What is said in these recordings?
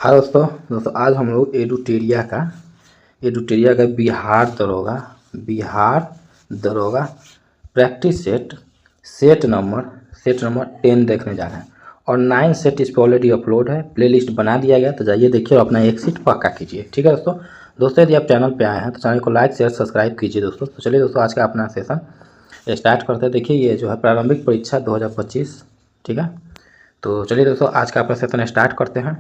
हाँ दोस्तों आज हम लोग एडुटेरिया का बिहार दरोगा प्रैक्टिस सेट नंबर 10 देखने जा रहे हैं। और 9 सेट इस पर ऑलरेडी अपलोड है, प्लेलिस्ट बना दिया गया, तो जाइए देखिए और अपना एक सीट पक्का कीजिए। ठीक है दोस्तों यदि आप चैनल पे आए हैं तो चैनल को लाइक शेयर सब्सक्राइब कीजिए दोस्तों। तो चलिए दोस्तों आज का अपना सेशन स्टार्ट करते हैं। देखिए ये जो है प्रारंभिक परीक्षा 2025, ठीक है। तो चलिए दोस्तों आज का अपना सेशन स्टार्ट करते हैं।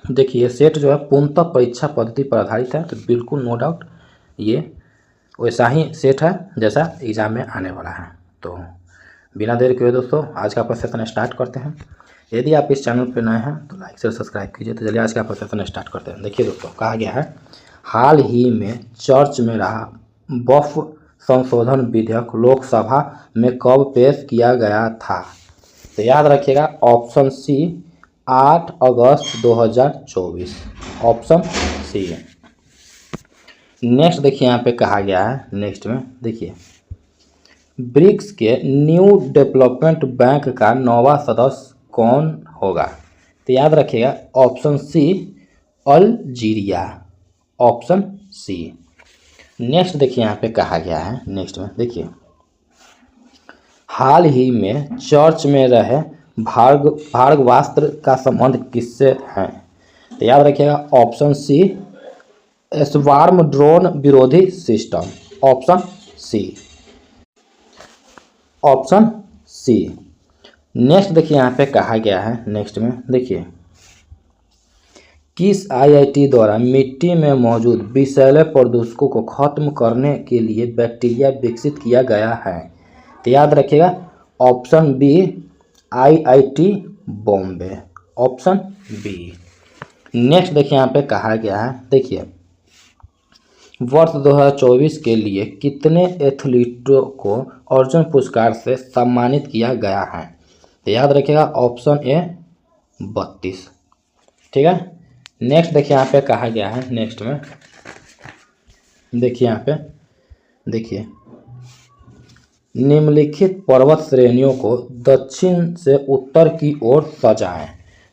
देखिए सेट जो है पूर्णतः परीक्षा पद्धति पर आधारित है, तो बिल्कुल नो डाउट ये वैसा ही सेट है जैसा एग्ज़ाम में आने वाला है। तो बिना देर के हुए दोस्तों आज का सेशन स्टार्ट करते हैं। यदि आप इस चैनल पर नए हैं तो लाइक से सब्सक्राइब कीजिए। तो चलिए आज का सेशन स्टार्ट करते हैं। देखिए दोस्तों कहा गया है, हाल ही में चर्च में रहा वक्फ संशोधन विधेयक लोकसभा में कब पेश किया गया था? तो याद रखिएगा ऑप्शन सी 8 अगस्त 2024, ऑप्शन सी है। नेक्स्ट देखिए यहाँ पे कहा गया है, नेक्स्ट में देखिए ब्रिक्स के न्यू डेवलपमेंट बैंक का 9वां सदस्य कौन होगा? तो याद रखिएगा option C Algeria, option C. Next देखिए यहाँ पे कहा गया है, नेक्स्ट में देखिए हाल ही में चर्च में रहे भार्गवास्त्र का संबंध किससे है? तो याद रखिएगा ऑप्शन सी स्वार्म ड्रोन विरोधी सिस्टम, option C, option C. Next देखिए यहाँ पे कहा गया है, नेक्स्ट में देखिए किस आईआईटी द्वारा मिट्टी में मौजूद विषैले प्रदूषकों को खत्म करने के लिए बैक्टीरिया विकसित किया गया है? तो याद रखिएगा option B IIT Bombay, option B. Next देखिए यहाँ पे कहा गया है, देखिए वर्ष 2024 के लिए कितने एथलीटों को अर्जुन पुरस्कार से सम्मानित किया गया है? तो याद रखिएगा ऑप्शन ए 32, ठीक है। नेक्स्ट देखिए यहाँ पे कहा गया है, नेक्स्ट में देखिए यहाँ पे देखिए निम्नलिखित पर्वत श्रेणियों को दक्षिण से उत्तर की ओर सजाएं।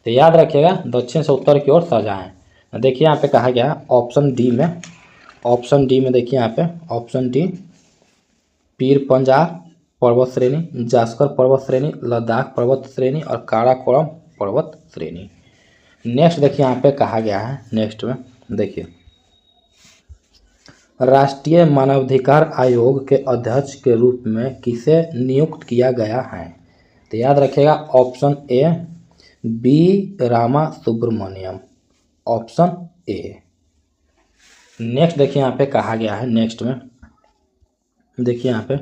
तो याद रखिएगा दक्षिण से उत्तर की ओर सजाएं। देखिए यहाँ पे कहा गया ऑप्शन डी में देखिए यहाँ पे ऑप्शन डी पीर पंजाल पर्वत श्रेणी, जास्कर पर्वत श्रेणी, लद्दाख पर्वत श्रेणी और काराकोरम पर्वत श्रेणी। नेक्स्ट देखिए यहाँ पे कहा गया है, नेक्स्ट में देखिए राष्ट्रीय मानवाधिकार आयोग के अध्यक्ष के रूप में किसे नियुक्त किया गया है? तो याद रखिएगा option A B Rama Subramaniam, option A. Next देखिए यहाँ पे कहा गया है, नेक्स्ट में देखिए यहाँ पे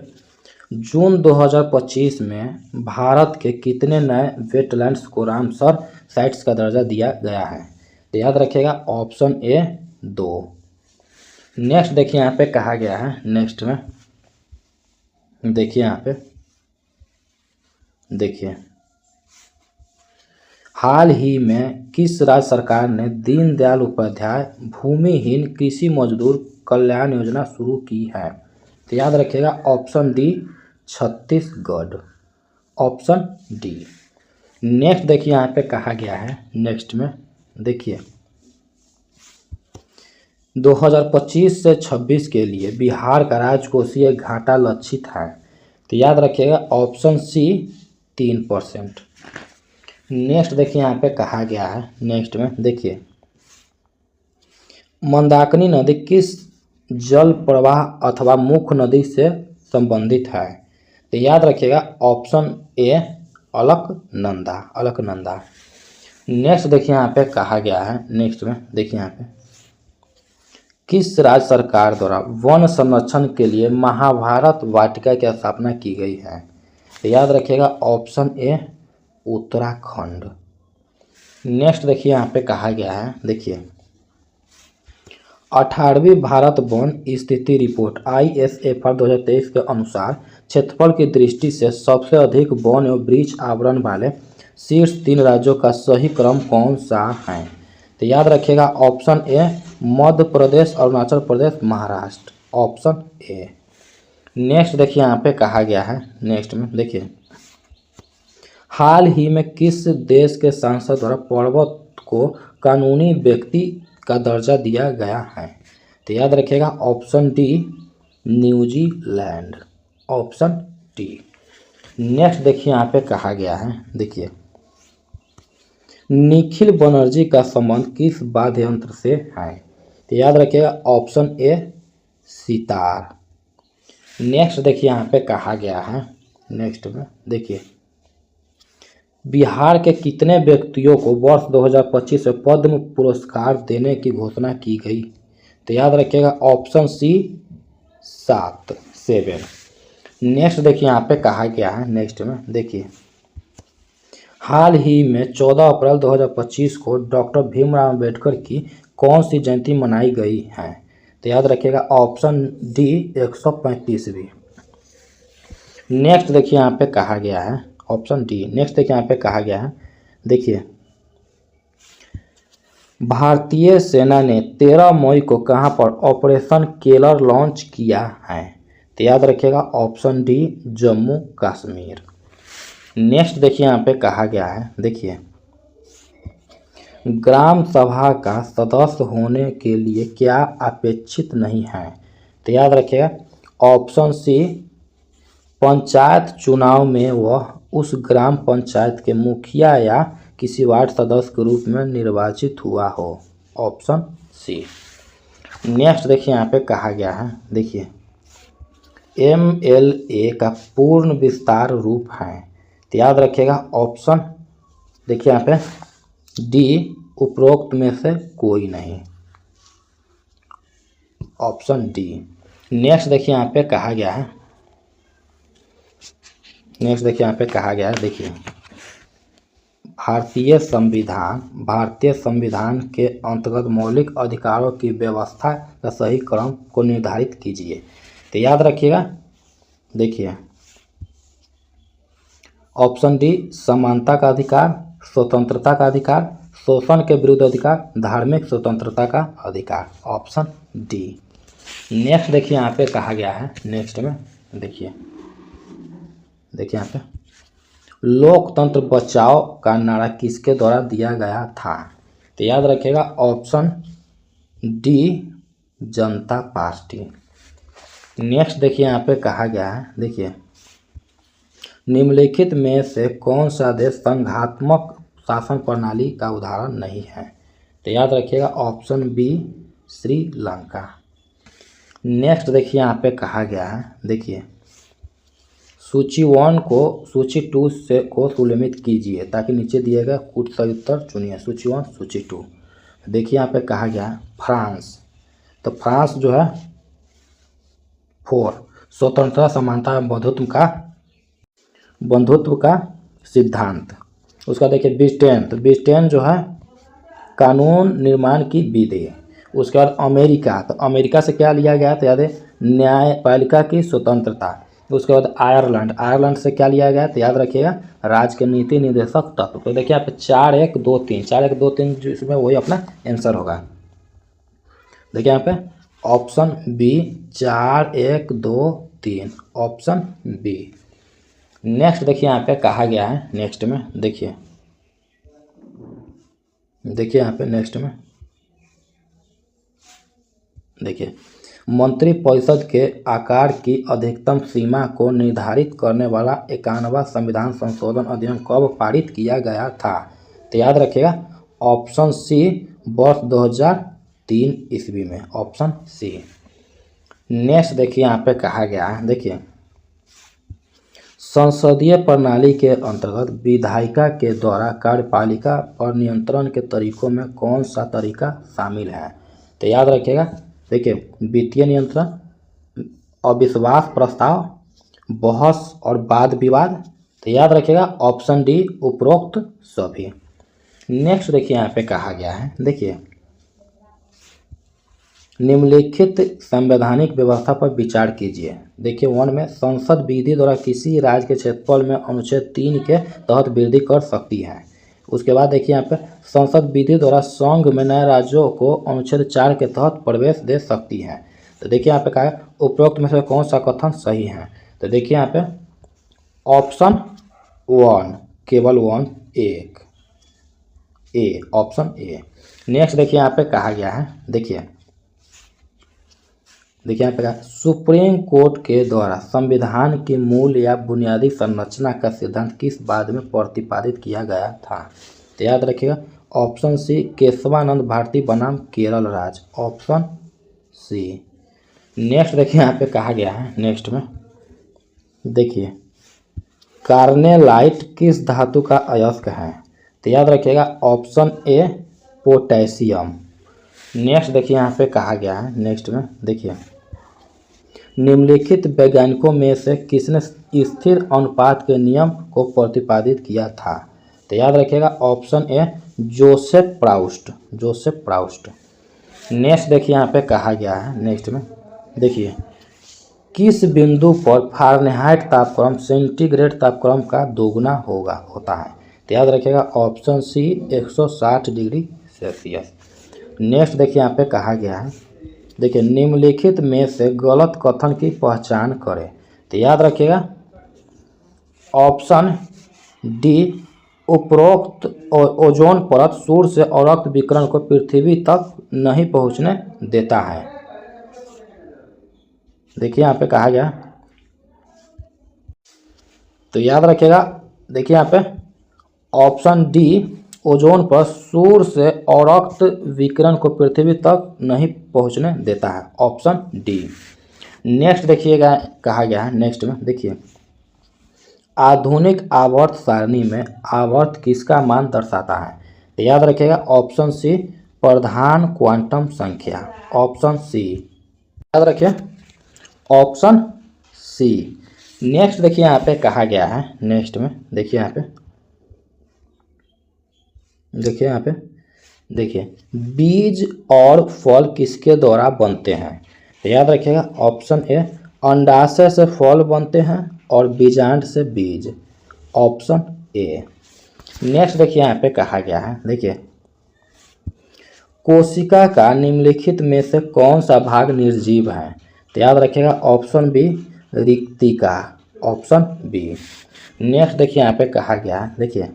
जून 2025 में भारत के कितने नए वेटलैंड्स को रामसर साइट्स का दर्जा दिया गया है? तो याद रखिएगा ऑप्शन ए 2। नेक्स्ट देखिए यहाँ पे कहा गया है, नेक्स्ट में देखिए यहाँ पे देखिए हाल ही में किस राज्य सरकार ने दीनदयाल उपाध्याय भूमिहीन कृषि मजदूर कल्याण योजना शुरू की है? तो याद रखिएगा option D Chhattisgarh, option D. Next देखिए यहाँ पे कहा गया है, नेक्स्ट में देखिए 2025 से 26 के लिए बिहार का राजकोषीय घाटा लक्षित है? तो याद रखिएगा ऑप्शन सी 3%। नेक्स्ट देखिए यहाँ पे कहा गया है, नेक्स्ट में देखिए मंदाकिनी नदी किस जल प्रवाह अथवा मुख्य नदी से संबंधित है? तो याद रखिएगा ऑप्शन ए अलकनंदा। नेक्स्ट देखिए यहाँ पे कहा गया है, नेक्स्ट में देखिए यहाँ पे किस राज्य सरकार द्वारा वन संरक्षण के लिए महाभारत वाटिका की स्थापना की गई है? तो याद रखिएगा ऑप्शन ए उत्तराखंड। नेक्स्ट देखिए यहाँ पे कहा गया है, देखिए 18वीं भारत वन स्थिति रिपोर्ट ISFR 2023 के अनुसार क्षेत्रफल की दृष्टि से सबसे अधिक वन एवं वृक्ष आवरण वाले शीर्ष 3 राज्यों का सही क्रम कौन सा है? तो याद रखिएगा option A Madhya Pradesh, Arunachal Pradesh, Maharashtra, option A. Next देखिए यहाँ पे कहा गया है, नेक्स्ट में देखिए हाल ही में किस देश के सांसद द्वारा पर्वत को कानूनी व्यक्ति का दर्जा दिया गया है? तो याद रखिएगा option D New Zealand, option D. Next देखिए यहाँ पे कहा गया है, देखिए निखिल बनर्जी का संबंध किस वाद्य यंत्र से है? तो याद रखिएगा ऑप्शन ए सितार। नेक्स्ट देखिए यहाँ पे कहा गया है, नेक्स्ट में देखिए बिहार के कितने व्यक्तियों को वर्ष 2025 में पद्म पुरस्कार देने की घोषणा की गई? तो याद रखिएगा ऑप्शन सी 7। नेक्स्ट देखिए यहाँ पे कहा गया है, नेक्स्ट में देखिए हाल ही में 14 अप्रैल 2025 को डॉक्टर भीमराव अंबेडकर की कौन सी जयंती मनाई गई है? तो याद रखिएगा ऑप्शन डी 135वीं। नेक्स्ट देखिए यहाँ पे कहा गया है ऑप्शन डी। नेक्स्ट देखिए यहाँ पे कहा गया है, देखिए भारतीय सेना ने 13 मई को कहां पर ऑपरेशन केलर लॉन्च किया है? तो याद रखिएगा option D Jammu Kashmir. Next देखिए यहाँ पे कहा गया है, देखिए ग्राम सभा का सदस्य होने के लिए क्या अपेक्षित नहीं है? तो याद रखिएगा ऑप्शन सी पंचायत चुनाव में वह उस ग्राम पंचायत के मुखिया या किसी वार्ड सदस्य के रूप में निर्वाचित हुआ हो, ऑप्शन सी। नेक्स्ट देखिए यहाँ पे कहा गया है, देखिए MLA का पूर्ण विस्तार रूप है? तो याद रखिएगा ऑप्शन देखिए यहाँ पे डी उपरोक्त में से कोई नहीं, ऑप्शन डी। नेक्स्ट देखिए यहाँ पे कहा गया है, नेक्स्ट देखिए यहाँ पे कहा गया है, देखिए भारतीय संविधान के अंतर्गत मौलिक अधिकारों की व्यवस्था का सही क्रम को निर्धारित कीजिए। तो याद रखिएगा देखिए ऑप्शन डी समानता का अधिकार, स्वतंत्रता का अधिकार, शोषण के विरुद्ध अधिकार, धार्मिक स्वतंत्रता का अधिकार, ऑप्शन डी। नेक्स्ट देखिए यहाँ पे कहा गया है, नेक्स्ट में देखिए यहाँ पे लोकतंत्र बचाओ का नारा किसके द्वारा दिया गया था? तो याद रखिएगा ऑप्शन डी जनता पार्टी। नेक्स्ट देखिए यहाँ पे कहा गया है, देखिए निम्नलिखित में से कौन सा देश संघात्मक शासन प्रणाली का उदाहरण नहीं है? तो याद रखिएगा ऑप्शन बी श्रीलंका। नेक्स्ट देखिए यहाँ पे कहा गया है, देखिए सूची 1 को सूची 2 से को सुलमित कीजिए ताकि नीचे दिए गए कुछ सही उत्तर चुनिए। सूची 1 सूची 2। देखिए यहाँ पे कहा गया है फ्रांस। तो फ्रांस जो है 4 स्वतंत्रता समानता बंधुत्व का सिद्धांत। उसका देखिए ब्रिटेन, तो ब्रिटेन जो है कानून निर्माण की विधि। उसके बाद अमेरिका, तो अमेरिका से क्या लिया गया? तो याद है न्यायपालिका की स्वतंत्रता। उसके बाद आयरलैंड से क्या लिया गया? तो याद रखिएगा राज्य के नीति निर्देशक तत्व। तो देखिए यहाँ पे 4 1 2 3 4 1 2 3 जिसमें वही अपना आंसर होगा। देखिए यहाँ पे option B 4 1 2 3, option B. Next देखिए यहाँ पे कहा गया है, नेक्स्ट में देखिए यहाँ पे नेक्स्ट में देखिए मंत्रिपरिषद के आकार की अधिकतम सीमा को निर्धारित करने वाला 51वां संविधान संशोधन अधिनियम कब पारित किया गया था? तो याद रखिएगा ऑप्शन सी वर्ष 2003 ईस्वी में, ऑप्शन सी। नेक्स्ट देखिए यहाँ पे कहा गया है, देखिए संसदीय प्रणाली के अंतर्गत विधायिका के द्वारा कार्यपालिका पर नियंत्रण के तरीकों में कौन सा तरीका शामिल है? तो याद रखिएगा देखिए वित्तीय नियंत्रण, अविश्वास प्रस्ताव, बहस और वाद विवाद। तो याद रखिएगा ऑप्शन डी उपरोक्त सभी। नेक्स्ट देखिए यहाँ पे कहा गया है, देखिए निम्नलिखित संवैधानिक व्यवस्था पर विचार कीजिए। देखिए 1 में संसद विधि द्वारा किसी राज्य के क्षेत्रफल में अनुच्छेद 3 के तहत वृद्धि कर सकती है। उसके बाद देखिए यहाँ पे संसद विधि द्वारा संघ में नए राज्यों को अनुच्छेद 4 के तहत प्रवेश दे सकती है। तो देखिए यहाँ पे कहा है उपरोक्त में से कौन सा कथन सही है? तो देखिए यहाँ पे ऑप्शन 1 केवल 1 1, ए, ऑप्शन ए। नेक्स्ट देखिए यहाँ पे कहा गया है, देखिए यहाँ पे कहा सुप्रीम कोर्ट के द्वारा संविधान की मूल या बुनियादी संरचना का सिद्धांत किस बाद में प्रतिपादित किया गया था? तो याद रखिएगा ऑप्शन सी केशवानंद भारती बनाम केरल राज्य, ऑप्शन सी। नेक्स्ट देखिए यहाँ पे कहा गया है, नेक्स्ट में देखिए कार्नेलाइट किस धातु का अयस्क है? तो याद रखिएगा ऑप्शन ए पोटेशियम। नेक्स्ट देखिए यहाँ पे कहा गया है, नेक्स्ट में देखिए निम्नलिखित वैज्ञानिकों में से किसने स्थिर अनुपात के नियम को प्रतिपादित किया था? तो याद रखिएगा ऑप्शन ए जोसेफ प्राउस्ट। नेक्स्ट देखिए यहाँ पे कहा गया है, नेक्स्ट में देखिए किस बिंदु पर फारेनहाइट तापक्रम सेंटीग्रेड तापक्रम का दोगुना होता है? तो याद रखिएगा option C 160 degree Celsius. Next देखिए यहाँ पे कहा गया है, देखिए निम्नलिखित में से गलत कथन की पहचान करें। तो याद रखिएगा ऑप्शन डी उपरोक्त ओजोन परत सूर्य से अवरक्त विकिरण को पृथ्वी तक नहीं पहुंचने देता है। देखिए यहाँ पे कहा गया, तो याद रखिएगा देखिए यहाँ पे ऑप्शन डी ओजोन पर सूर्य से अवरक्त विकिरण को पृथ्वी तक नहीं पहुंचने देता है, ऑप्शन डी। नेक्स्ट देखिएगा कहा गया है, नेक्स्ट में देखिए आधुनिक आवर्त सारणी में आवर्त किसका मान दर्शाता है? तो याद रखिएगा ऑप्शन सी प्रधान क्वांटम संख्या, ऑप्शन सी। याद रखिए ऑप्शन सी। नेक्स्ट देखिए यहाँ पे कहा गया है, नेक्स्ट में देखिए यहाँ पे देखिए बीज और फल किसके द्वारा बनते हैं? तो याद रखिएगा ऑप्शन ए अंडाशय से फल बनते हैं और बीजांड से बीज, ऑप्शन ए। नेक्स्ट देखिए यहाँ पे कहा गया है, देखिए कोशिका का निम्नलिखित में से कौन सा भाग निर्जीव है? तो याद रखिएगा ऑप्शन बी रिक्तिका, ऑप्शन बी। नेक्स्ट देखिए यहाँ पे कहा गया है, देखिए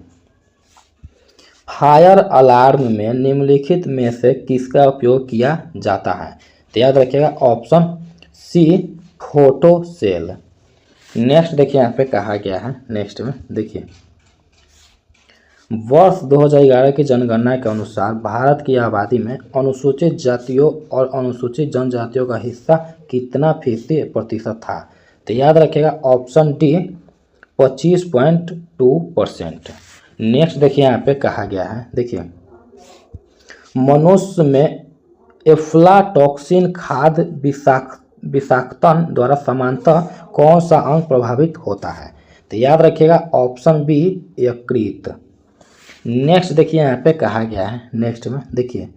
फायर अलार्म में निम्नलिखित में से किसका उपयोग किया जाता है? तो याद रखिएगा option C photo cell. Next देखिए यहाँ पे कहा गया है, नेक्स्ट में देखिए वर्ष 2011 की जनगणना के अनुसार भारत की आबादी में अनुसूचित जातियों और अनुसूचित जनजातियों का हिस्सा कितना प्रतिशत था? तो याद रखिएगा ऑप्शन डी 25.2%। नेक्स्ट देखिए यहाँ पे कहा गया है, देखिए मनुष्य में एफ्लाटॉक्सिन खाद्य विषाक्तन द्वारा सामान्यतः कौन सा अंग प्रभावित होता है? तो याद रखिएगा ऑप्शन बी यकृत। नेक्स्ट देखिए यहाँ पे कहा गया है, नेक्स्ट में देखिए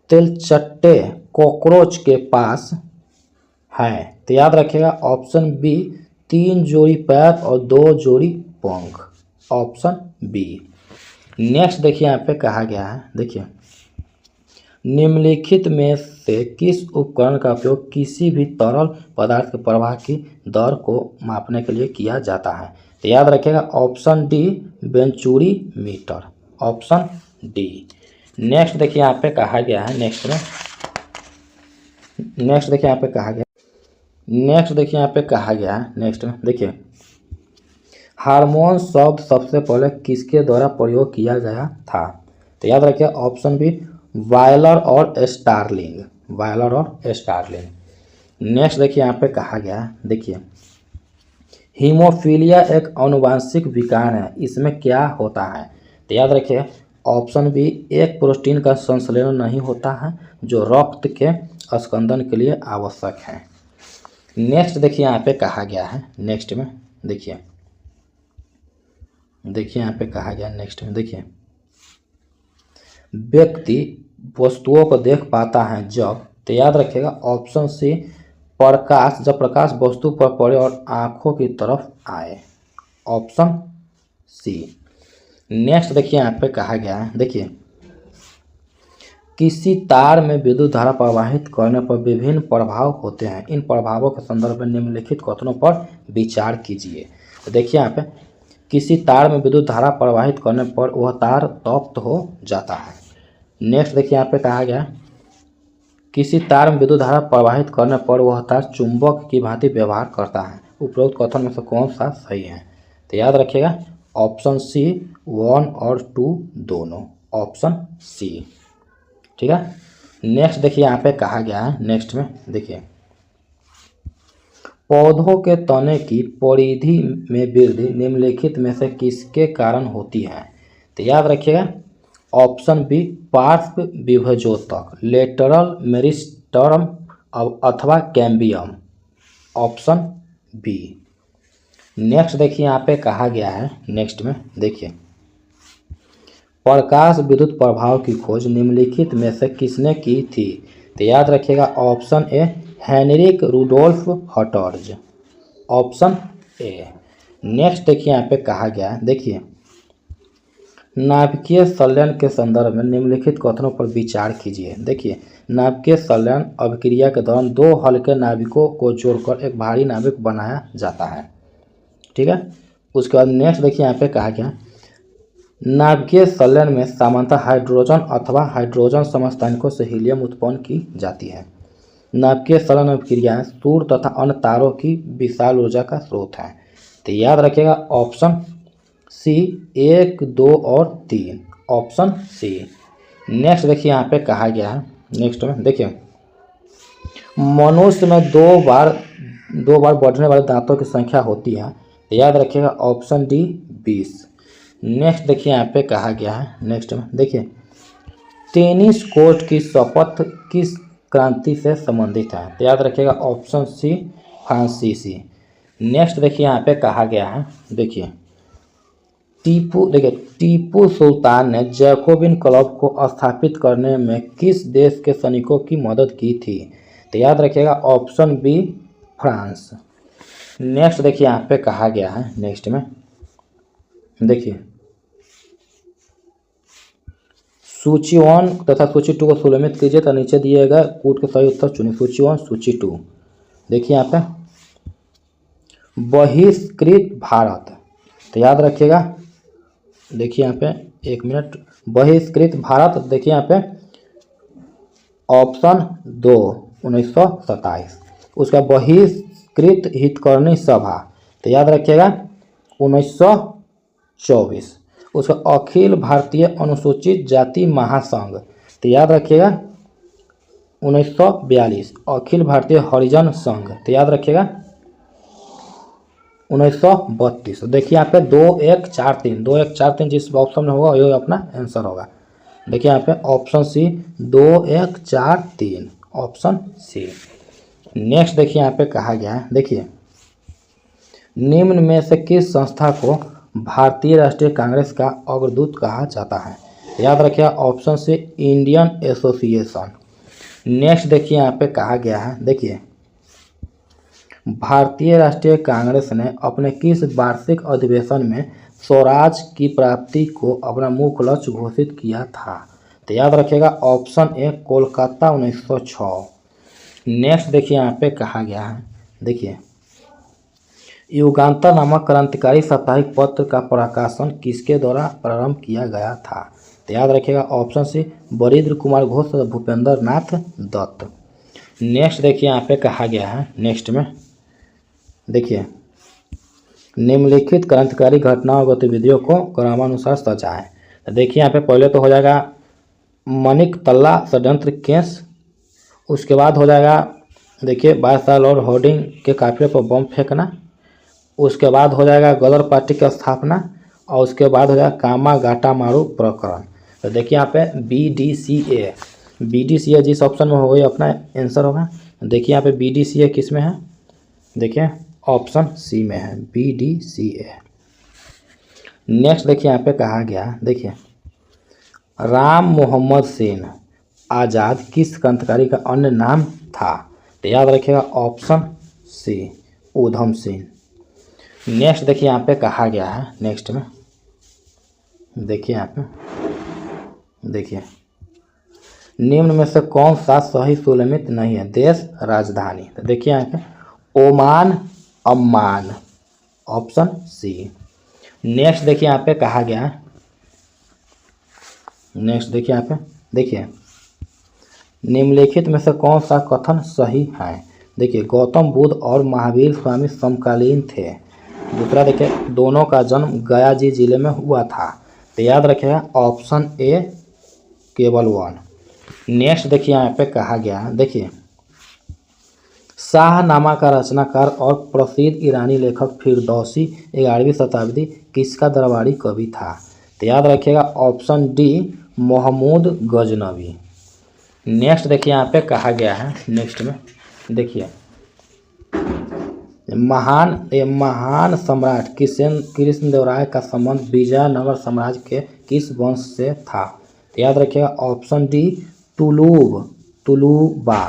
तिलचट्टे कॉकरोच के पास है? तो याद रखिएगा ऑप्शन बी 3 जोड़ी पैर और 2 जोड़ी पंख, ऑप्शन बी। नेक्स्ट देखिए यहाँ पे कहा गया है, देखिए निम्नलिखित में से किस उपकरण का उपयोग किसी भी तरल पदार्थ के प्रवाह की दर को मापने के लिए किया जाता है? तो याद रखिएगा option D venturi meter, option D. Next देखिए यहाँ पे कहा गया है, नेक्स्ट देखिए यहाँ पे कहा गया है, नेक्स्ट में देखिए हार्मोन शब्द सबसे पहले किसके द्वारा प्रयोग किया गया था? तो याद रखिए ऑप्शन बी वायलर और स्टार्लिंग, नेक्स्ट देखिए यहाँ पे कहा गया है, देखिए हीमोफीलिया एक आनुवांशिक विकार है, इसमें क्या होता है? तो याद रखिए ऑप्शन बी एक प्रोटीन का संश्लेषण नहीं होता है जो रक्त के स्कंदन के लिए आवश्यक है। नेक्स्ट देखिए यहाँ पे कहा गया है, नेक्स्ट में देखिए यहाँ पे कहा गया, नेक्स्ट में देखिए व्यक्ति वस्तुओं को देख पाता है जब, तो याद रखिएगा ऑप्शन सी जब प्रकाश वस्तु पर पड़े और आंखों की तरफ आए, ऑप्शन सी। नेक्स्ट देखिए यहाँ पे कहा गया है, देखिए किसी तार में विद्युत धारा प्रवाहित करने पर विभिन्न प्रभाव होते हैं, इन प्रभावों के संदर्भ में निम्नलिखित कथनों पर विचार कीजिए। तो देखिए यहाँ पे किसी तार में विद्युत धारा प्रवाहित करने पर वह तार तप्त हो जाता है। नेक्स्ट देखिए यहाँ पे कहा गया किसी तार में विद्युत धारा प्रवाहित करने पर वह तार चुंबक की भांति व्यवहार करता है। उपरोक्त कथन में से कौन सा सही है? तो याद रखिएगा ऑप्शन सी 1 और 2 दोनों, ऑप्शन सी। ठीक है। नेक्स्ट देखिए यहाँ पे कहा गया है, नेक्स्ट में देखिए पौधों के तने की परिधि में वृद्धि निम्नलिखित में से किसके कारण होती है? तो याद रखिएगा ऑप्शन बी पार्श्व विभजोतक, लेटरल मेरिस्टर्म अथवा कैम्बियम, ऑप्शन बी। नेक्स्ट देखिए यहाँ पे कहा गया है, नेक्स्ट में देखिए प्रकाश विद्युत प्रभाव की खोज निम्नलिखित में से किसने की थी? तो याद रखिएगा ऑप्शन ए हेनरिक रुडोल्फ हटर्ज, ऑप्शन ए। नेक्स्ट देखिए यहाँ पे कहा गया है, देखिए नाभिकीय संलयन के संदर्भ में निम्नलिखित कथनों पर विचार कीजिए। देखिए नाभिकीय संलयन अभिक्रिया के दौरान दो हल्के नाभिकों को जोड़कर एक भारी नाभिक बनाया जाता है। ठीक है। उसके बाद नेक्स्ट देखिए यहाँ पे कहा गया नाभिकीय संलयन में सामान्यतः हाइड्रोजन अथवा हाइड्रोजन समस्थानिकों से हीलियम उत्पन्न की जाती है। नाभिकीय संलयन अभिक्रियाएं सूर्य तथा अन्य तारों की विशाल ऊर्जा का स्रोत है। तो याद रखिएगा ऑप्शन सी 1, 2 और 3, ऑप्शन सी। नेक्स्ट देखिए यहाँ पे कहा गया है, नेक्स्ट में देखिए मनुष्य में दो बार बढ़ने वाले दांतों की संख्या होती है। तो याद रखिएगा ऑप्शन डी 20। नेक्स्ट देखिए यहाँ पे कहा गया है, नेक्स्ट में देखिए टेनिस कोर्ट की शपथ किस क्रांति से संबंधित है? तो याद रखिएगा ऑप्शन सी फ्रांसीसी। नेक्स्ट देखिए यहाँ पे कहा गया है, देखिए टीपू सुल्तान ने जैकोबिन क्लब को स्थापित करने में किस देश के सैनिकों की मदद की थी? तो याद रखिएगा ऑप्शन बी फ्रांस। नेक्स्ट देखिए यहाँ पे कहा गया है, नेक्स्ट में देखिए सूची 1 तथा सूची 2 को सुलमित कीजिए तो नीचे दिए गए कूट के सही उत्तर चुनिए। सूची 1 सूची 2 देखिए यहाँ पे बहिष्कृत भारत। तो याद रखिएगा देखिए यहाँ पे 1 मिनट, बहिष्कृत भारत देखिए यहाँ पे ऑप्शन 2 1927। उसका बहिष्कृत हितकर्णी सभा तो याद रखिएगा 1924। उसका अखिल भारतीय अनुसूचित जाति महासंघ तो याद रखिएगा 1942। अखिल भारतीय हरिजन संघ तो याद रखिएगा 1932। देखिए यहाँ पे 2143 जिस ऑप्शन में होगा वही अपना आंसर होगा। देखिए यहाँ पे option C 2143, option C. Next देखिए यहाँ पे कहा गया है, देखिए निम्न में से किस संस्था को भारतीय राष्ट्रीय कांग्रेस का अग्रदूत कहा जाता है? याद रखिए option C Indian association. Next देखिए यहाँ पे कहा गया है, देखिए भारतीय राष्ट्रीय कांग्रेस ने अपने किस वार्षिक अधिवेशन में स्वराज की प्राप्ति को अपना मुख्य लक्ष्य घोषित किया था? तो याद रखिएगा ऑप्शन ए कोलकाता 1906। नेक्स्ट देखिए यहाँ पे कहा गया है, देखिए युगांतर नामक क्रांतिकारी साप्ताहिक पत्र का प्रकाशन किसके द्वारा प्रारंभ किया गया था? तो याद रखिएगा ऑप्शन सी बरिंद्र कुमार घोष तथा भूपेंद्र नाथ दत्त। नेक्स्ट देखिए यहाँ पे कहा गया है, नेक्स्ट में देखिए निम्नलिखित क्रांतिकारी घटनाओं और गतिविधियों को क्रमानुसार सजाएं। तो देखिए यहाँ पे पहले तो हो जाएगा मनिकतल्ला षड्यंत्र केस, उसके बाद हो जाएगा देखिए 22 साल और होर्डिंग के काफिले पर बम फेंकना, उसके बाद हो जाएगा गदर पार्टी की स्थापना और उसके बाद हो जाएगा कामागाटा मारू प्रकरण। तो देखिए यहाँ पे BDCA जिस ऑप्शन में हो वही अपना आंसर होगा। देखिए यहाँ पे BDCA किस में है? देखिए ऑप्शन सी में है BDCA। नेक्स्ट देखिए यहाँ पे कहा गया, देखिए राम मोहम्मद सेन आज़ाद किस क्रांतिकारी का अन्य नाम था? तो याद रखिएगा ऑप्शन सी ऊधम सिंह। नेक्स्ट देखिए यहाँ पे कहा गया है, नेक्स्ट में देखिए यहाँ पे देखिए निम्न में से कौन सा सही सुलमित नहीं है? देश राजधानी। तो देखिए यहाँ पे Oman Amman, option C. Next देखिए यहाँ पे कहा गया है, नेक्स्ट देखिए यहाँ पे देखिए, निम्नलिखित में से कौन सा कथन सही है। देखिए, गौतम बुद्ध और महावीर स्वामी समकालीन थे। दूसरा देखिए, दोनों का जन्म गया जी जिले में हुआ था। तो याद रखिएगा ऑप्शन ए केवल 1। नेक्स्ट देखिए यहाँ पे कहा गया है, देखिए, शाहनामा का रचनाकार और प्रसिद्ध ईरानी लेखक फिरदौसी 11वीं शताब्दी किसका दरबारी कवि था। तो याद रखिएगा option D Mahmud Ghaznavi. Next देखिए यहाँ पे कहा गया है, नेक्स्ट में देखिए, महान सम्राट कृष्णदेवराय का संबंध विजयनगर साम्राज्य के किस वंश से था। तो याद रखिएगा ऑप्शन डी तुलुबा,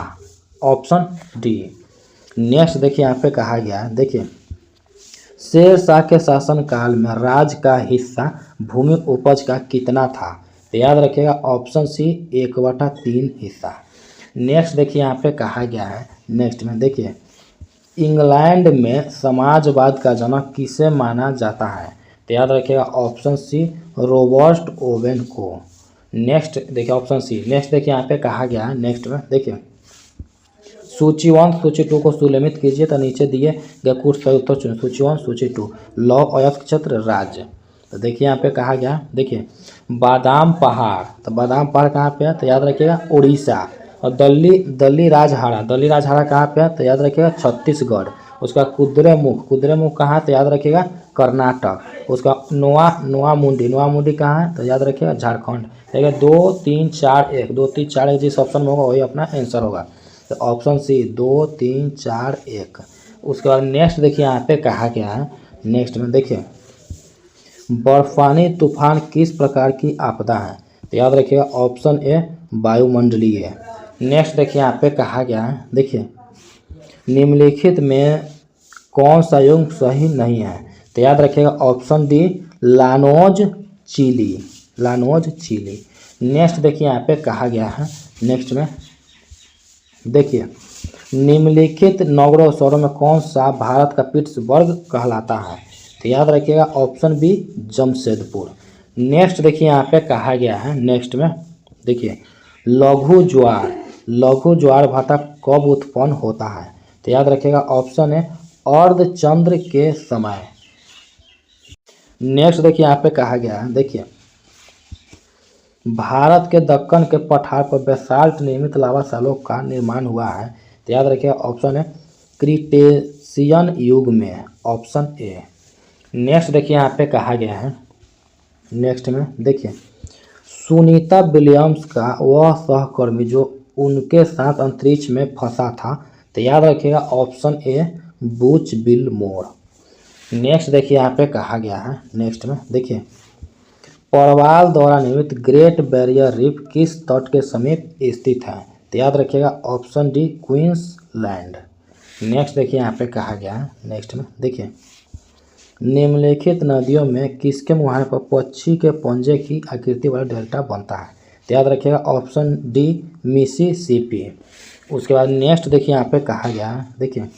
ऑप्शन डी। नेक्स्ट देखिए यहाँ पे कहा गया है, देखिए, शेर शाह के शासनकाल में राज्य का हिस्सा भूमि उपज का कितना था। तो याद रखिएगा ऑप्शन सी 1/3 हिस्सा। नेक्स्ट देखिए यहाँ पे कहा गया है, नेक्स्ट में देखिए, इंग्लैंड में समाजवाद का जनक किसे माना जाता है। तो याद रखिएगा ऑप्शन सी रॉबर्ट ओवेन को। नेक्स्ट देखिए ऑप्शन सी। नेक्स्ट देखिए यहाँ पे कहा गया है, नेक्स्ट में देखिए, सूची 1 सूची 2 को सुलेमित कीजिए तो नीचे दिए गए कुछ सही उत्तर चुनें। सूची 1 सूची 2, लौ अयस्क क्षेत्र राज्य। तो देखिए यहाँ पे कहा गया, देखिए, बादाम पहाड़। तो बादाम पहाड़ कहाँ पे है। तो याद रखिएगा उड़ीसा। और दल्ली राजहारा कहाँ पे है। तो याद रखिएगा छत्तीसगढ़। उसका कुद्रेमुख कहाँ है। तो याद रखिएगा कर्नाटक। उसका नोआमुंडी कहाँ है। तो याद रखिएगा झारखंड। देखिए 2 3 4 1 2 3 4 1 जिस ऑप्शन में होगा वही अपना आंसर होगा। तो ऑप्शन सी 2 3 4 1। उसके बाद नेक्स्ट देखिए यहाँ पे कहा गया है, नेक्स्ट में देखिए, बर्फानी तूफान किस प्रकार की आपदा है। तो याद रखिएगा ऑप्शन ए वायुमंडलीय है। नेक्स्ट देखिए यहाँ पे कहा गया है, देखिए, निम्नलिखित में कौन सा युग सही नहीं है। तो याद रखिएगा option D Llanos Chile. Next देखिए यहाँ पे कहा गया है, नेक्स्ट में देखिए, निम्नलिखित नगरों शहरों में कौन सा भारत का पिट्सबर्ग कहलाता है। तो याद रखिएगा ऑप्शन बी जमशेदपुर। नेक्स्ट देखिए यहाँ पे कहा गया है, नेक्स्ट में देखिए, लघु ज्वार भाटा कब उत्पन्न होता है। तो याद रखिएगा ऑप्शन है अर्धचंद्र के समय। नेक्स्ट देखिए यहाँ पे कहा गया है, देखिए, भारत के दक्कन के पठार पर बेसाल्ट निर्मित लावा सालों का निर्माण हुआ है। तो याद रखिएगा ऑप्शन है क्रीटेशियन युग में, ऑप्शन ए। नेक्स्ट देखिए यहाँ पे कहा गया है, नेक्स्ट में देखिए, सुनीता विलियम्स का वह सहकर्मी जो उनके साथ अंतरिक्ष में फंसा था। तो याद रखिएगा option A Butch Wilmore. Next देखिए यहाँ पे कहा गया है, नेक्स्ट में देखिए, परवाल द्वारा निर्मित ग्रेट बैरियर रीफ किस तट के समीप स्थित है। तो याद रखिएगा ऑप्शन डी क्वींसलैंड। नेक्स्ट देखिए यहाँ पे कहा गया है, नेक्स्ट में देखिए, निम्नलिखित नदियों में किसके मुहाने पर पक्षी के पंजे की आकृति वाला डेल्टा बनता है। तो याद रखिएगा ऑप्शन डी मिसिसिपी। उसके बाद नेक्स्ट देखिए यहाँ पे कहा गया है, देखिए,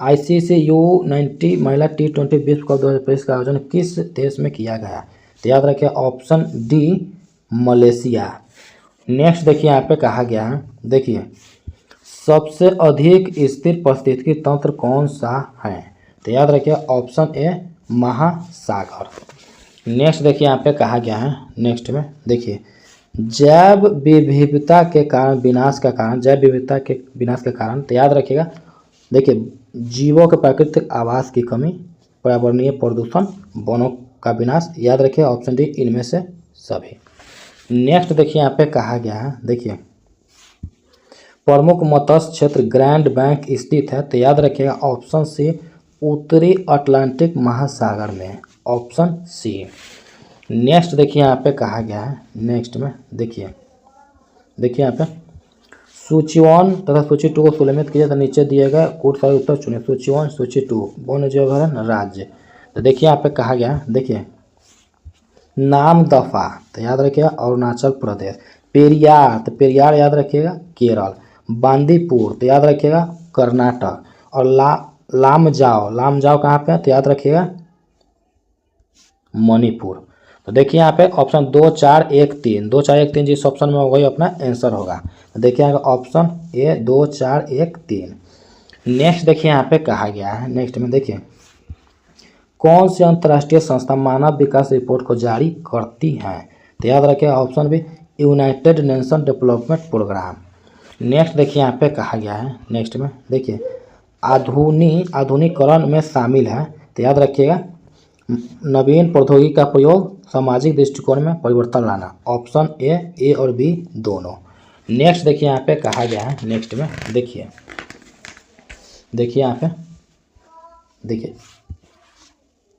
ICC U90 महिला T20 विश्व कप 2023 का आयोजन किस देश में किया गया। तो याद रखिए ऑप्शन डी मलेशिया। नेक्स्ट देखिए यहाँ पे कहा गया है, देखिए, सबसे अधिक स्थिर पारिस्थितिकी तंत्र कौन सा है। तो याद रखिए ऑप्शन ए महासागर। नेक्स्ट देखिए यहाँ पे कहा गया है, नेक्स्ट में देखिए, जैव विविधता के विनाश के कारण। तो याद रखिएगा देखिए, जीवों के प्राकृतिक आवास की कमी, पर्यावरणीय प्रदूषण, वनों का विनाश। याद रखिए ऑप्शन डी इनमें से सभी। नेक्स्ट देखिए यहाँ पे कहा गया है, देखिए, प्रमुख मत्स्य क्षेत्र ग्रैंड बैंक स्थित है। तो याद रखिएगा ऑप्शन सी उत्तरी अटलांटिक महासागर में, ऑप्शन सी। नेक्स्ट देखिए यहाँ पे कहा गया है, नेक्स्ट में देखिए यहाँ पे सूची 1 तथा सूची 2 को सुलेमित कीजिए तो नीचे दिए गए कुछ सारे उत्तर चुने। सूची 1 सूची 2 वन जगह राज्य। तो देखिए यहाँ पे कहा गया, देखिए, नामदफा। तो याद रखिएगा अरुणाचल प्रदेश। पेरियार। तो पेरियार याद रखिएगा केरल। बांदीपुर। तो याद रखिएगा कर्नाटक। और लामजाओ कहाँ पे है। तो याद रखिएगा मणिपुर। तो देखिए यहाँ पे ऑप्शन 2 4 1 3, 2 4 1 3 जिस ऑप्शन में होगा अपना आंसर होगा। तो देखिए यहाँ ऑप्शन ए 2 4 1 3। नेक्स्ट देखिए यहाँ पे कहा गया है, नेक्स्ट में देखिए कौन सी अंतर्राष्ट्रीय संस्था मानव विकास रिपोर्ट को जारी करती है। तो याद रखिए option B United Nation Development Programme. Next देखिए यहाँ पे कहा गया है, नेक्स्ट में देखिए आधुनिकीकरण में शामिल है। तो याद रखिएगा नवीन प्रौद्योगिकी का प्रयोग सामाजिक दृष्टिकोण में परिवर्तन लाना। ऑप्शन ए और बी दोनों। नेक्स्ट देखिए यहाँ पे कहा गया है, नेक्स्ट में देखिए यहाँ पे देखिए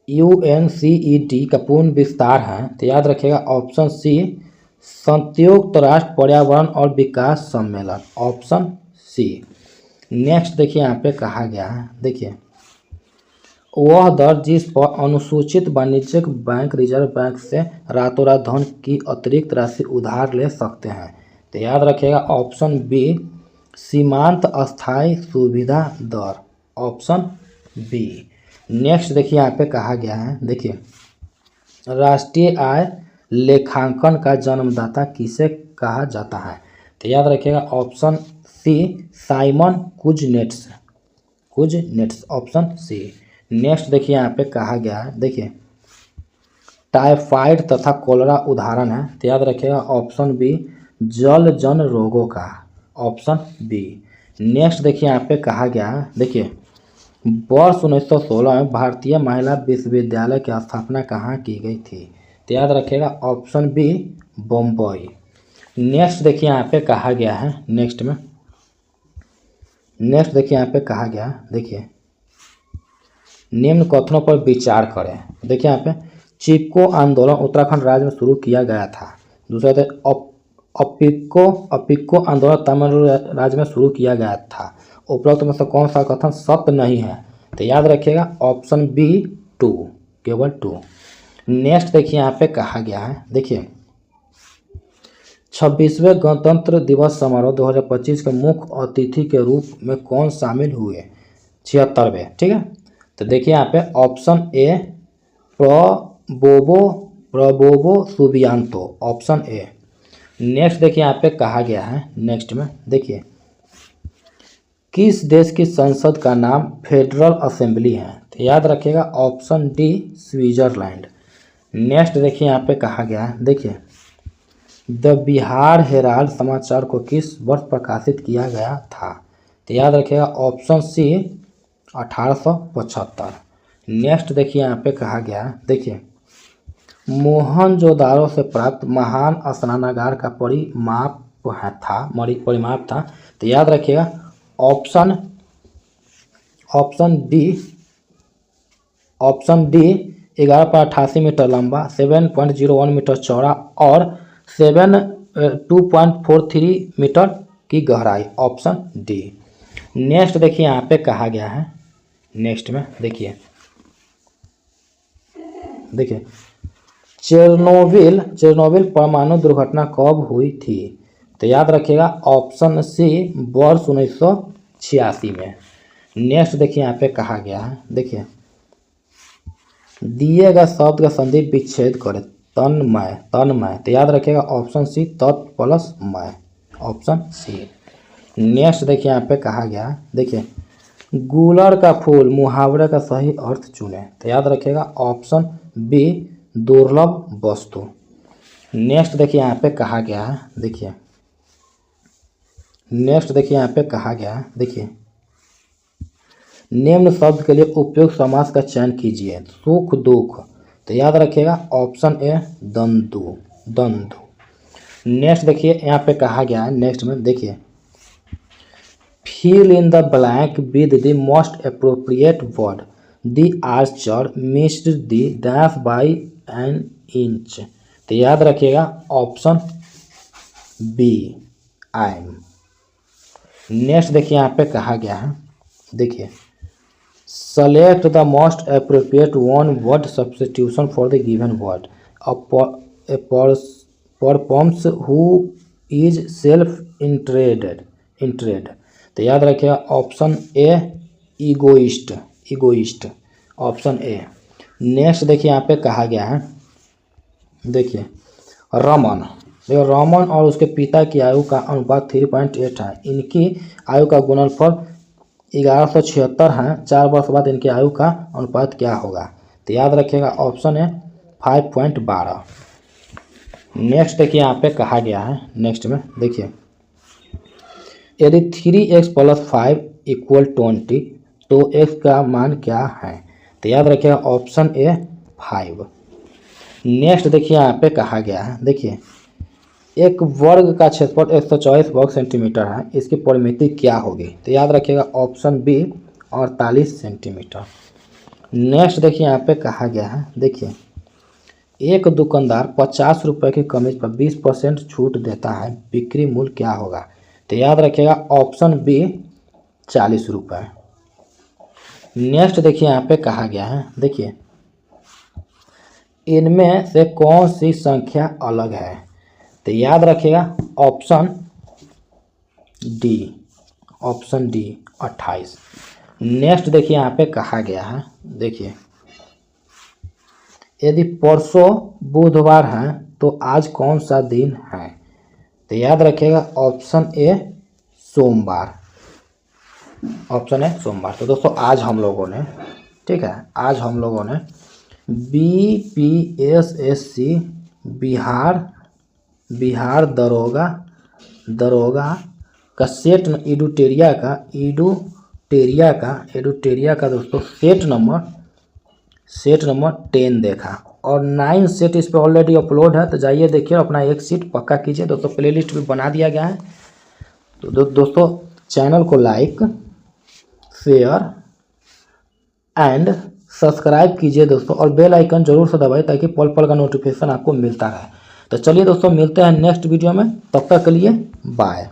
UNCED का पूर्ण विस्तार है। तो याद रखिएगा ऑप्शन सी संयुक्त राष्ट्र पर्यावरण और विकास सम्मेलन। Option C. नेक्स्ट देखिए यहाँ पे कहा गया है, देखिए वह दर जिस पर अनुसूचित वाणिज्यिक बैंक रिजर्व बैंक से रातों रात धन की अतिरिक्त राशि उधार ले सकते हैं। तो याद रखिएगा ऑप्शन बी सीमांत अस्थायी सुविधा दर। Option B. नेक्स्ट देखिए यहाँ पे कहा गया है, देखिए राष्ट्रीय आय लेखांकन का जन्मदाता किसे कहा जाता है। तो याद रखिएगा option C Simon Kuznets. Option C. Next देखिए यहाँ पे कहा गया है, देखिए टाइफाइड तथा कोलेरा उदाहरण है। तो याद रखिएगा ऑप्शन बी जल जन रोगों का। Option B. नेक्स्ट देखिए यहाँ पे कहा गया है, देखिए वर्ष 1916 में भारतीय महिला विश्वविद्यालय की स्थापना कहाँ की गई थी। तो याद रखिएगा ऑप्शन बी बम्बई। नेक्स्ट देखिए यहाँ पे कहा गया है, नेक्स्ट देखिए यहाँ पे कहा गया है, देखिए निम्न कथनों पर विचार करें। देखिए यहाँ पे चिपको आंदोलन उत्तराखंड राज्य में शुरू किया गया था। दूसरा थे अपिक्को आंदोलन तमिलनाडु राज्य में शुरू किया गया था। उपरोक्त में से कौन सा कथन सत्य नहीं है। तो याद रखिएगा ऑप्शन बी 2, केवल 2। नेक्स्ट देखिए यहाँ पे कहा गया है, देखिए 26वें गणतंत्र दिवस समारोह 2025 के मुख्य अतिथि के रूप में कौन शामिल हुए। 76वें, ठीक है। तो देखिए यहाँ पे option A Prabowo Subianto. Option A. Next देखिए यहाँ पे कहा गया है, नेक्स्ट में देखिए किस देश की संसद का नाम फेडरल असेंबली है। तो याद रखिएगा ऑप्शन डी स्विट्जरलैंड। नेक्स्ट देखिए यहाँ पे कहा गया है, देखिए द बिहार हेराल्ड समाचार को किस वर्ष प्रकाशित किया गया था। तो याद रखिएगा ऑप्शन सी 1875। नेक्स्ट देखिए यहाँ पे कहा गया है, देखिए मोहनजोदाड़ो से प्राप्त महान स्नानागार का परिमाप था। तो याद रखिएगा ऑप्शन डी 11.88 मीटर लंबा, 7.01 मीटर चौड़ा और 2.43 मीटर की गहराई। Option D. नेक्स्ट देखिए यहाँ पे कहा गया है, नेक्स्ट में देखिए चेरनोबिल परमाणु दुर्घटना कब हुई थी। तो याद रखिएगा ऑप्शन सी वर्ष 1986 में। नेक्स्ट देखिए यहाँ पे कहा गया है, देखिए दिए गए शब्द का संधि विच्छेद करें। तन्मय। तो याद रखिएगा ऑप्शन सी तत् प्लस मय। Option C. नेक्स्ट देखिए यहाँ पे कहा गया है, देखिए गुलर का फूल मुहावरे का सही अर्थ चुने। तो याद रखिएगा ऑप्शन बी दुर्लभ वस्तु। नेक्स्ट देखिए यहाँ पे कहा गया है, देखिए निम्न शब्द के लिए उपयुक्त समास का चयन कीजिए। सुख दुख। तो याद रखिएगा ऑप्शन ए दंदु। नेक्स्ट देखिए यहाँ पे कहा गया है, नेक्स्ट में देखिए fill in the blank with the most appropriate word. The archer missed the dash by an inch. तो याद रखिएगा ऑप्शन बी आइम। नेक्स्ट देखिए यहाँ पे कहा गया है, देखिए select the most appropriate one word substitution for the given word. A performs who is self-interested. तो याद रखिएगा option A egoist. Option A. Next देखिए यहाँ पे कहा गया है, देखिए रमन, देखिए रमन और उसके पिता की आयु का अनुपात 3.8 है। इनकी आयु का गुणनफल 1176 है। 4 वर्ष बाद इनकी आयु का अनुपात क्या होगा? तो याद रखिएगा ऑप्शन है 5.12। नेक्स्ट देखिए यहाँ पे कहा गया है, नेक्स्ट में देखिए यदि 3x + 5 = 20 तो x का मान क्या है? तो याद रखिएगा ऑप्शन ए 5। नेक्स्ट देखिए यहाँ पे कहा गया है, देखिए एक वर्ग का क्षेत्रफल 124 वर्ग सेंटीमीटर है, इसकी परिमिति क्या होगी? तो याद रखिएगा ऑप्शन बी 48 सेंटीमीटर। नेक्स्ट देखिए यहाँ पे कहा गया है, देखिए एक दुकानदार 50 रुपये की कमीज पर 20% छूट देता है, बिक्री मूल्य क्या होगा? तो याद रखिएगा ऑप्शन बी 40 रुपये। नेक्स्ट देखिए यहाँ पे कहा गया है, देखिए इनमें से कौन सी संख्या अलग है? तो याद रखिएगा ऑप्शन डी 28। नेक्स्ट देखिए यहाँ पे कहा गया है, देखिए यदि परसों बुधवार है तो आज कौन सा दिन है? तो याद रखिएगा ऑप्शन ए सोमवार, ऑप्शन है सोमवार। तो दोस्तों आज हम लोगों ने, ठीक है, आज हम लोगों ने BPSSC बिहार दरोगा का सेट एडुटेरिया का दोस्तों सेट नंबर 10 देखा और 9 सेट इस पर ऑलरेडी अपलोड है। तो जाइए देखिए, अपना एक सीट पक्का कीजिए दोस्तों। प्लेलिस्ट भी बना दिया गया है। तो दोस्तों चैनल को लाइक, शेयर एंड सब्सक्राइब कीजिए दोस्तों, और बेल आइकन जरूर से दबाइए ताकि पल पल का नोटिफिकेशन आपको मिलता रहे। तो चलिए दोस्तों मिलते हैं नेक्स्ट वीडियो में, तब तक के लिए बाय।